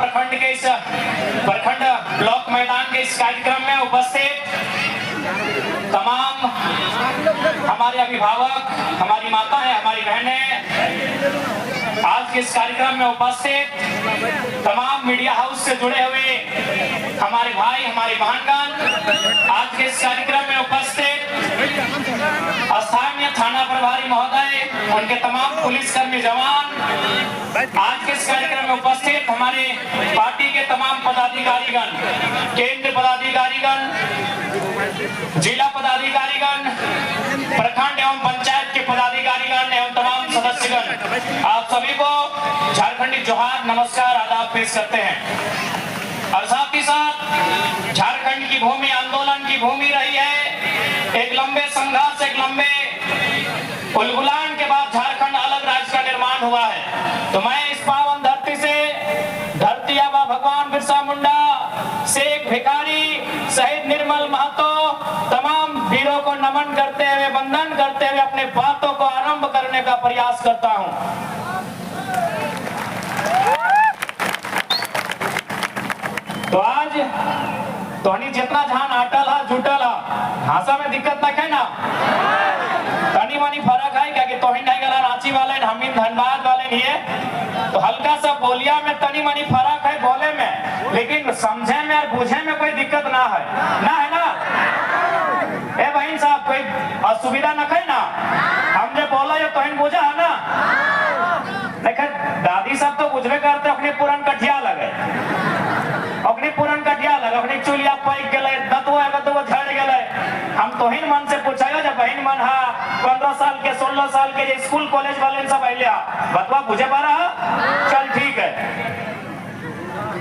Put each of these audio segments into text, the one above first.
प्रखंड के इस प्रखंड ब्लॉक मैदान के इस कार्यक्रम में उपस्थित तमाम हमारे अभिभावक, हमारी माता है, हमारी बहनें, आज के इस कार्यक्रम में उपस्थित तमाम मीडिया हाउस से जुड़े हुए हमारे भाई, हमारे बहनगण, आज के इस कार्यक्रम में उपस्थित स्थानीय थाना प्रभारी महोदय, उनके तमाम पुलिसकर्मी जवान, आज के इस कार्यक्रम में उपस्थित हमारे पार्टी के तमाम पदाधिकारीगण, केंद्र पदाधिकारीगण, जिला पदाधिकारीगण, प्रखंड एवं पंचायत के पदाधिकारीगण एवं तमाम सदस्यगण, आप सभी को झारखंडी जोहार, नमस्कार, आदाब पेश करते हैं। और साथ ही साथ झारखंड की भूमि आंदोलन की भूमि रही है, एक लंबे संघर्ष, एक लंबे उलगुलान के बाद झारखंड अलग राज्य का निर्माण हुआ है। तो मैं इस पावन धरती से, धरती आबा भगवान बिरसा मुंडा, शेख भिखारी, शहीद निर्मल महतो, तमाम वीरों को नमन करते हुए, वंदन करते हुए अपने बातों को आरंभ करने का प्रयास करता हूं। तो आज तोहनी जितना जहां अटल है, जुटल है, भाषा में दिक्कत ना है ना, तनी मनी फर्क है क्या कि तोहिन नहीं गला रांची वाले, हम धनबाद वाले नहीं है, तो हल्का सा बोलिया में तनी मनी फर्क है बोले में, लेकिन समझे में और बुझे में कोई दिक्कत ना है ना। ए बहन साहब, कोई असुविधा न है ना, हम जो बोला ये तोहिन बुझा है ना। देखा दादी साहब तो बुझवे करते, अपने पुरान कठिया लगे, अपनी पुरान कटिया लग, अपनी चुलिया पैक गए, दतवा झड़ गए। हम तोहिन मन से पूछायो जब बहन मन हा 15 साल के 16 साल के स्कूल कॉलेज वाले सब अले बतवा बुझे पा रहा, चल ठीक है।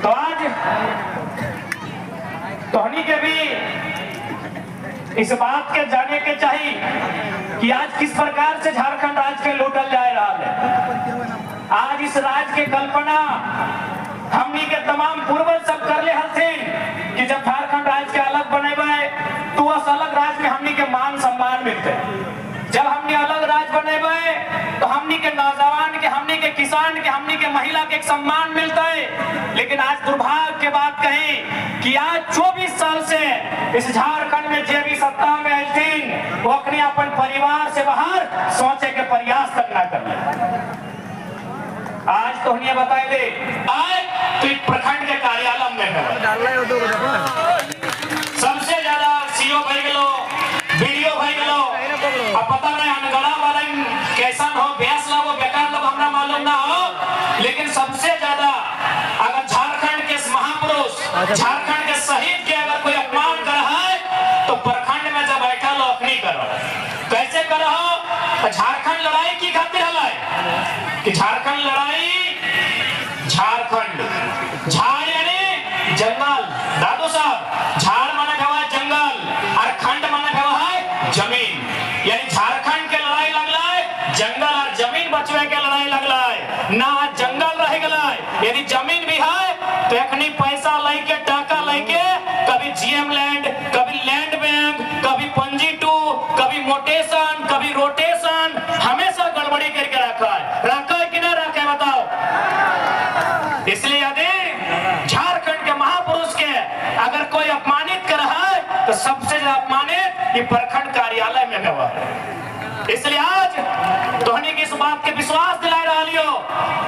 तो आज तोहनी के भी इस बात के जाने के चाहिए कि आज किस प्रकार से झारखंड राज्य के लूटल जा रहा है। आज इस राज्य के कल्पना हमनी के तमाम पूर्वज सब कर ले हथिन कि जब झारखंड राज्य के अलग बनेबे तो उस अलग राज्य में हमनी के मान सम्मान मिलते। जब हमनी अलग राज्य बनेबे तो हमनी के नौजवान के, हमनी के किसान के, हमनी के महिला के एक सम्मान मिलता है। लेकिन आज दुर्भाग्य के बात कही कि आज 24 साल से इस झारखंड में जे भी सत्ता में हथिन वो अपने अपन परिवार से बाहर सोचे के प्रयास तक न कर। आज तो उन्हें बताए दे, आज तो प्रखंड के कार्यालय में है सबसे ज्यादा सीओ भाई गलो, वीडियो भाई गलो, अब पता नहीं अनगढ़ा वाला कैसा हो, बेस लगो, बेकार लोग हमरा मालूम ना हो, लेकिन सबसे ज्यादा अगर झारखंड के महापुरुष, झारखंड के शहीद के अगर कोई अपमान कर है तो प्रखंड में जब बैठा लो अपनी करो। कैसे करो? झारखंड लड़ाई की खातिर है कि झारखंड लड़ाई, झारखंड, झाड़ यानी जंगल, दादू साहब, झाड़ माने भवा जंगल और खंड माने भवा है जमीन, यानी झारखंड के लड़ाई लगला है, जंगल और जमीन बचवे के लड़ाई लगला है ना। जंगल रह गला है, यदि जमीन भी है तो एखनी पैसा लेके, टाका लेके, कभी जीएम लैंड, कभी लैंड बैंक, कभी पंजी टू, कभी मोटेशन, कभी रोटेशन, हमेशा गड़बड़ी करके रखा है कि ना रखा है बताओ। इसलिए यदि झारखंड के महापुरुष के अगर कोई अपमानित कर रहा है तो सबसे ज्यादा अपमानित ये प्रखंड कार्यालय में हुआ। इसलिए आज तोहनी की इस बात के विश्वास दिला रहा लियो,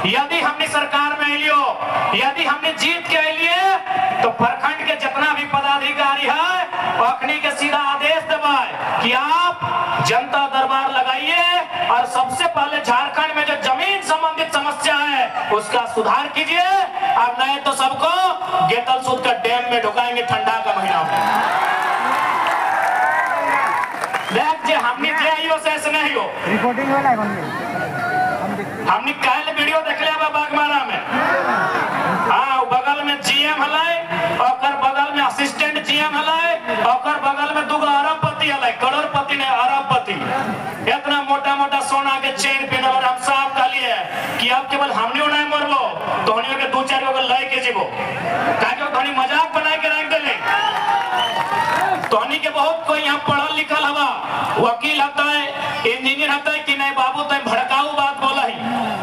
यदि हमने सरकार में लियो, यदि हमने जीत के लिए तो प्रखंड के जितना भी पदाधिकारी है अखनी के सीधा आदेश दबाए कि आप जनता दरबार लगाइए और सबसे पहले झारखंड में जो जमीन संबंधित समस्या है उसका सुधार कीजिए, और नहीं तो सबको गेतल सूद का डैम में ढुकाएंगे ठंडा का महीना में। देख जे हमने जे आइयो से ऐसे नहीं हो रिपोर्टिंग वाला हमने कल वीडियो देख लिया बागमारा में, हाँ बगल में जीएम हलाय, और बगल में असिस्टेंट जीएम हलाय, और बगल में दूगो अरबपति हलाय, करोड़पति ने अरबपति, इतना मोटा मोटा सोना के चेन पहनल। हम साहब कहलिए कि अब केवल हमने नहीं मरबो, तोहनियों के 2-4 गो लय के जीवो, काहे तोहनी मजाक बना के रख देले। तोहनी के बहुत कोई यहाँ पढ़ल लिखल हवा, वकील हता है, इंजीनियर हता है कि नहीं बाबू, तुम भड़काऊ बात बोला ही।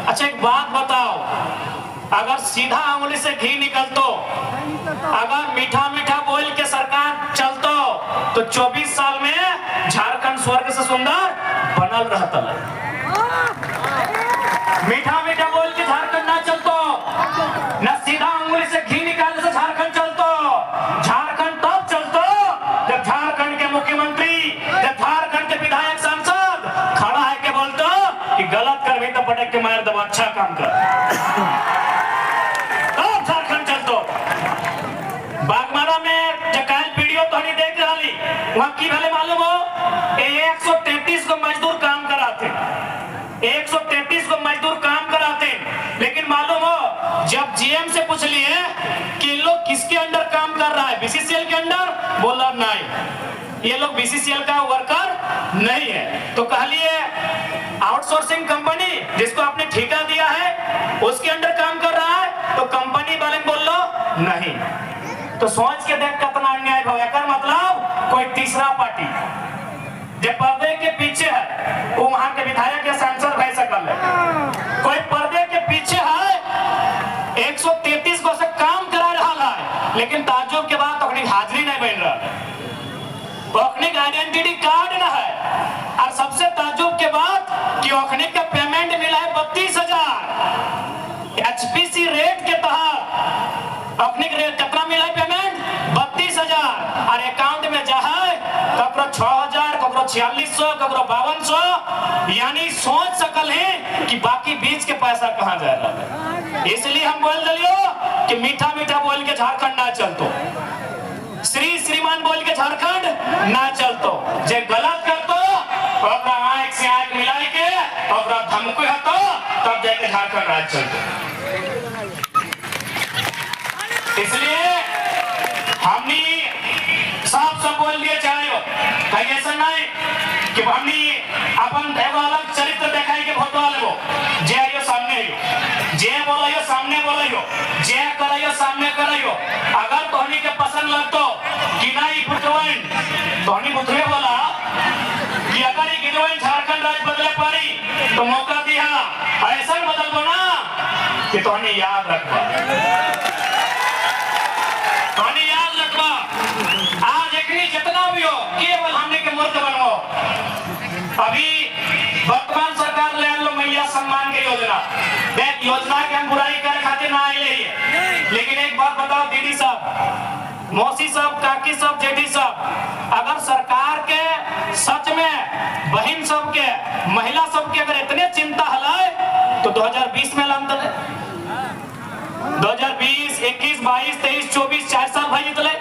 अच्छा एक बात बताओ, अगर सीधा उंगली से घी निकलतो, अगर मीठा मीठा बोल के सरकार चलतो तो 24 साल में झारखंड स्वर्ग से सुंदर बनल रहता। मीठा मीठा बोल के झारखंड ना चलतो, न सीधा उंगली से घी निकालने से झारखंड चलतो। झारखंड तब चलतो जब झारखंड के मुख्यमंत्री, जब झारखंड के विधायक सांसद खड़ा है के बोलतो कि गलत कर भी तो पटक के मार दो, अच्छा काम कर, तब झारखंड चलतो। बागमारा में जकाल वीडियो तो नहीं देख रहा ली, वहां की भले मालूम हो 133 को मजदूर काम कराते, 133 को मजदूर काम कराते, लेकिन मालूम हो जब जीएम से पूछ लिए कि लोग किसके अंडर काम कर रहा है, बीसीसीएल के अंडर, बोला नहीं, ये लोग बीसीसीएल का वर्कर नहीं है। तो कह लिए आउटसोर्सिंग कंपनी जिसको आपने ठेका दिया है उसके अंडर काम कर रहा है, तो कंपनी वाले बोल लो नहीं। तो सोच के देख कितना अन्याय हो, मतलब कोई तीसरा पार्टी जो पर्दे के पीछे है वो वहां के विधायक या सांसद भाई सकल है, कोई पर्दे के पीछे है 133 को से काम करा रहा है, लेकिन ताज्जुब के बाद अपनी हाजिरी नहीं बन रहा, अपनी आइडेंटिटी कार्ड न है। और सबसे ताज्जुब के बाद कि ओखने का पेमेंट मिला है 32,000 एचपीसी रेट के तहत, अपने रेट कितना मिला है पेमेंट 32,000, और अकाउंट में जहां ककरो 6,000, ककरो 4600, ककरो 5200, यानी सोच सकल है कि बाकी बीच के पैसा कहां जा रहा है। इसलिए हम बोल दियो कि मीठा मीठा बोल के झारखंड ना चलतो, श्री श्रीमान बोल के झारखंड ना चलतो, जे गलत करतो ओकरा आंख से आंख मिला के ओकरा धमकी हतो तब जाके झारखंड राज चलतो। इसलिए हमनी साफ सब बोल दिए, चाहे कहीं ऐसा नहीं कि हमनी अपन एगो अलग चरित्र दिखाई के भोटवा लेबो, जे आइयो सामने आइयो, जे बोलाइयो सामने बोलाइयो, जे कराइयो सामने कराइयो। अगर तोहनी के पसंद लगतो कि नहीं बुटवाइन, तोहनी बुटवे बोला कि अगर ये गिरवाइन झारखंड राज बदले पारी तो मौका दिया, ऐसा बदल ना कि तोहनी याद रखबा, तोहनी याद रखबा। आज एकनी जितना भी हो केवल हमने के मूर्ख बनवाओ। अभी वर्तमान सरकार ले लो मैया सम्मान की योजना, देख योजना के हम बुराई कर खातिर ना आए हैं, लेकिन एक बात बताओ दीदी साहब, मौसी साहब, काकी साहब, जेठी साहब, अगर सरकार के सच में बहन सब के, महिला सब के अगर इतने चिंता हलाए तो 2020 में लाम दले, 2020, 21, 22, 23, 24 4 साल भाई जितले,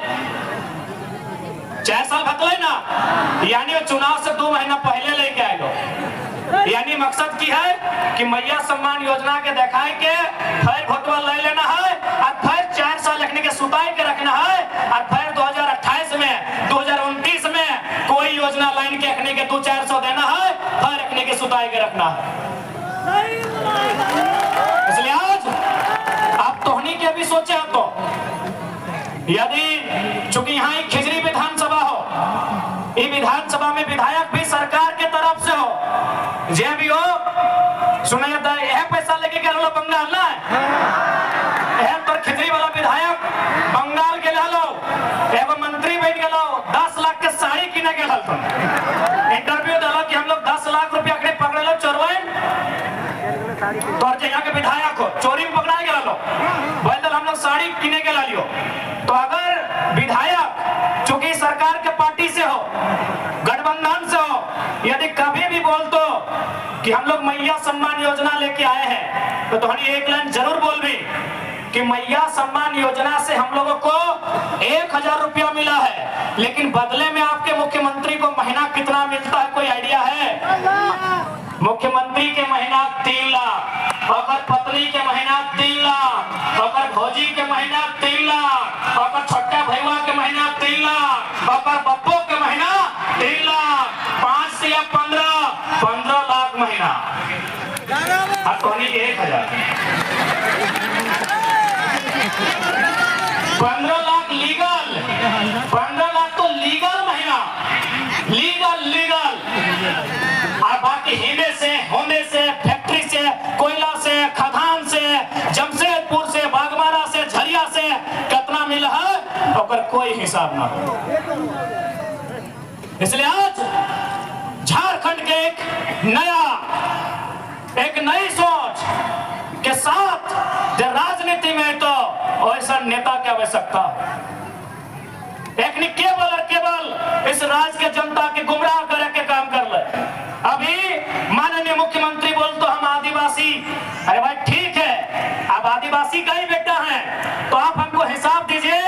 4 साल भतले ना, यानी वो चुनाव से 2 महीना पहले लेके आए लोग। यानी मकसद की है कि मैया सम्मान योजना के दिखाए के फिर भोटवा ले लेना है और फिर 4 साल रखने के सुताई के रखना है, और फिर 2028 में 2029 में कोई योजना लाइन के रखने के 200-400 देना है, फिर रखने के सुताई के रखना है। इसलिए आज आप तोहनी के भी सोचे तो, यदि चूंकि यहाँ खिजरी विधानसभा हो, ये विधानसभा में विधायक भी सरकार के तरफ से हो, जे भी हो सुना जाता है यह पैसा लेके क्या लो बंगाल ना है, तो खिजरी वाला विधायक बंगाल के लो, एगो मंत्री बैठ गए 10 लाख के साड़ी किने के हल, इंटरव्यू डालो कि हम लोग 10 लाख रुपया पकड़े लो चोरवाइन, तो यहाँ के विधायक हो चोरी में पकड़ा गया लो, बोल हम लोग साड़ी किने के लियो। तो अगर विधायक चूंकि सरकार के पार्टी से हो, गठबंधन से हो, यदि कभी भी बोल तो कि हम लोग मैया सम्मान योजना लेके आए हैं, तो तुम्हारी एक लाइन जरूर बोल भी कि मैया सम्मान योजना से हम लोगों को 1,000 रुपया मिला है, लेकिन बदले में आपके मुख्यमंत्री को महीना कितना मिलता है, कोई आइडिया है? मुख्यमंत्री के महीना 3 लाख, और पत्नी के महीना 3 लाख, और भौजी के महीना 3 लाख, और छोटा भैया के महीना 3 लाख, और बप्पो के महीना 3 लाख, 5 से 15 लाख महीना, और तो 1,000, 15 लाख लीगल, 15 लाख तो लीगल महीना, लीगल, और बाकी हिंदे से, होंदे से, फैक्ट्री से, कोयला से, खदान से, जमशेदपुर से, और कोई हिसाब ना हो। इसलिए आज झारखंड के एक नई सोच के साथ राजनीति में तो ऐसा नेता की आवश्यकता, एक केवल और केवल इस राज्य के जनता के गुमराह करे के काम कर ले। अभी माननीय मुख्यमंत्री बोल तो हम आदिवासी, अरे भाई ठीक है, आप आदिवासी का ही बेटा है, तो आप हमको हिसाब दीजिए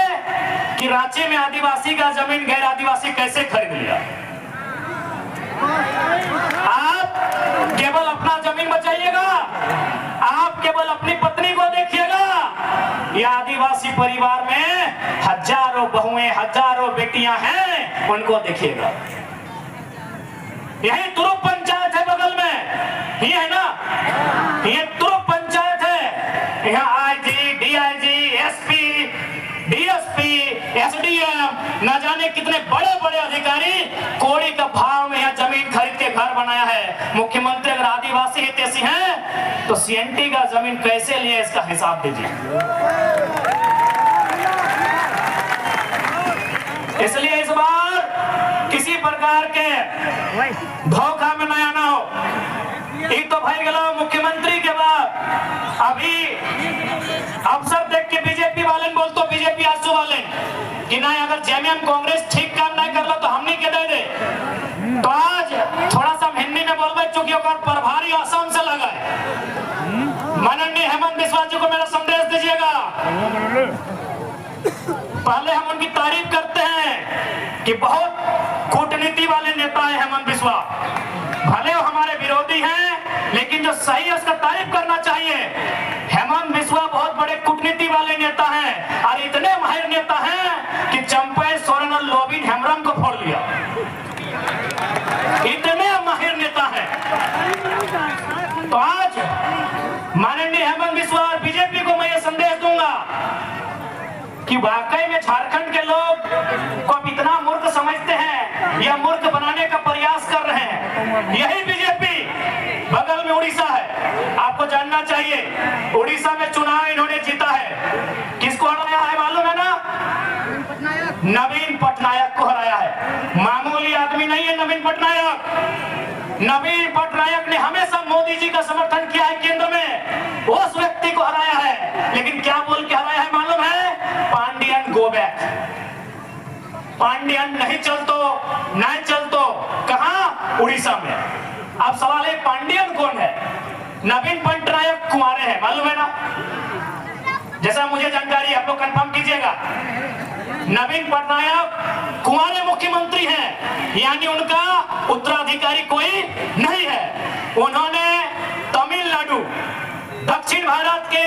कि रांची में आदिवासी का जमीन गैर आदिवासी कैसे खरीद लिया। आप केवल अपना जमीन बचाइएगा, आप केवल अपनी पत्नी को देखिएगा, या आदिवासी परिवार में हजारों बहुएं हजारों बेटियां हैं, उनको देखिएगा। यही तुरुप पंचायत है बगल में, ये है ना, ये तुरुप पंचायत है। यहाँ IG, DIG, SP, DSP, SDM, न जाने कितने बड़े बड़े अधिकारी कोड़ी का भाव में यहाँ जमीन खरीद के घर बनाया है। मुख्यमंत्री अगर आदिवासी हितैषी हैं तो सीएनटी का जमीन कैसे लिए, इसका हिसाब दीजिए। इसलिए इस बार किसी प्रकार के धोखा में नया ना हो। एक तो भाई गला मुख्यमंत्री के बाद अभी अफसर देख के बीजेपी वाले बोल तो बीजेपी आंसू वाले कि नहीं, अगर जेएमएम कांग्रेस ठीक काम नहीं कर लो तो हमनी के दे दे। तो आज थोड़ा सा हिंदी में बोल चूंकि प्रभारी असम से लगा है। माननीय हेमंत बिस्वा जी को मेरा संदेश दीजिएगा। पहले हम उनकी तारीफ करते हैं कि बहुत कूटनीति वाले नेता है हेमंत बिस्वा, भले वो हमारे विरोधी हैं लेकिन जो सही है उसका तारीफ करना चाहिए। हेमंत बिस्वा बहुत बड़े कूटनीति वाले नेता हैं और इतने माहिर नेता हैं कि चंपे सोरेन और लोबिन हेम्ब्रम को फोड़ लिया। इतने माहिर नेता हैं। तो आज माननीय हेमंत बिस्वा और बीजेपी को मैं ये संदेश दूंगा कि वाकई में झारखंड के लोग को अब इतना मूर्ख समझते हैं या मूर्ख बनाने का प्रयास कर रहे हैं। यही बीजेपी बगल में उड़ीसा है, आपको जानना चाहिए उड़ीसा में चुनाव इन्होंने जीता है। किसको हराया है मालूम है ना? नवीन पटनायक को हराया है। मामूली आदमी नहीं है नवीन पटनायक। नवीन पटनायक ने हमेशा मोदी जी का समर्थन किया है केंद्र में, उस व्यक्ति को हराया है। लेकिन क्या बोल के हराया है मालूम है? Pandian go back. पांडियन नहीं चलतो कहां? उड़ीसा में। अब सवाल है पांडियन कौन है? नवीन पटनायक कुंवारे हैं, मालूम है ना? जैसा मुझे जानकारी आप लोग कंफर्म कीजिएगा। नवीन पटनायक कुंवारे मुख्यमंत्री हैं, यानी उनका उत्तराधिकारी कोई नहीं है। उन्होंने तमिलनाडु दक्षिण भारत के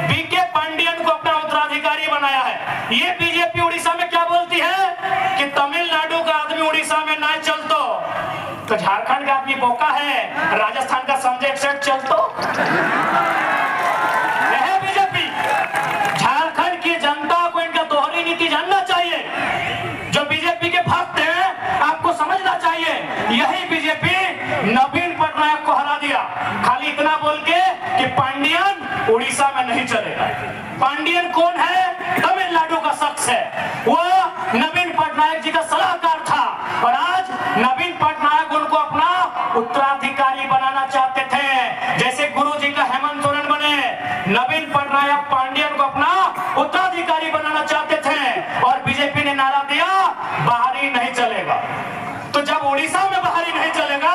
बीके पांडियन को अपना उत्तराधिकारी बनाया है। ये बीजेपी उड़ीसा में क्या बोलती है कि तमिलनाडु का आदमी उड़ीसा में ना चलतो, तो झारखंड का आदमी बोका है, राजस्थान का संजय सेठ चलतो। यह बीजेपी। झारखंड की जनता को इनका दोहरी नीति जानना चाहिए। जो बीजेपी के भक्त हैं आपको समझना चाहिए, यही बीजेपी नवीन पटनायक को हरा दिया खाली इतना बोल के कि पांडियन उड़ीसा में नहीं चलेगा। पांडियन कौन है? तमिलनाडु का शख्स है, वो नवीन पटनायक जी का सलाहकार था और आज नवीन पटनायक उनको अपना उत्तराधिकारी बनाना चाहते थे। जैसे गुरु जी का हेमंत सोरेन बने, नवीन पटनायक पांडियन को अपना उत्तराधिकारी बनाना चाहते थे और बीजेपी ने नारा दिया बाहरी नहीं चलेगा। तो जब उड़ीसा में बाहरी नहीं चलेगा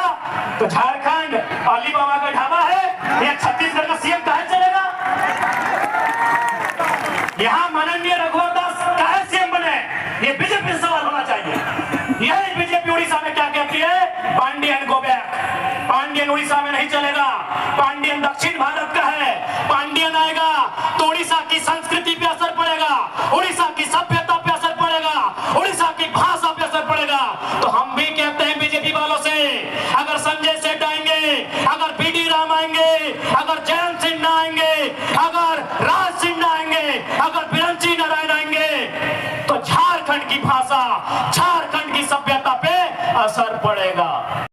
तो झारखंड अली बाबा का ढाबा है या छत्तीसगढ़ का सीएम कहां चलेगा? यहाँ माननीय रघुवर दास कहां सीएम बने? ये बीजेपी से सवाल होना चाहिए। यही बीजेपी उड़ीसा में क्या कहती है? Pandian go back. पांडियन उड़ीसा में नहीं चलेगा। पांडियन दक्षिण भारत का है। पांडियन आएगा तो उड़ीसा की संस्कृति पे असर पड़ेगा, उड़ीसा की सभ्यता पे असर पड़ेगा, उड़ीसा की भाषा पे असर पड़ेगा। तो हम भी कहते हैं बीजेपी वालों से, अगर संजय सेठ आएंगे, अगर बीडी राम आएंगे, अगर जयंत सिन्हा आएंगे, अगर राज सिन्हा आएंगे, अगर बिरंची नारायण आएंगे तो झारखंड की भाषा, झारखंड की सभ्यता पे असर पड़ेगा।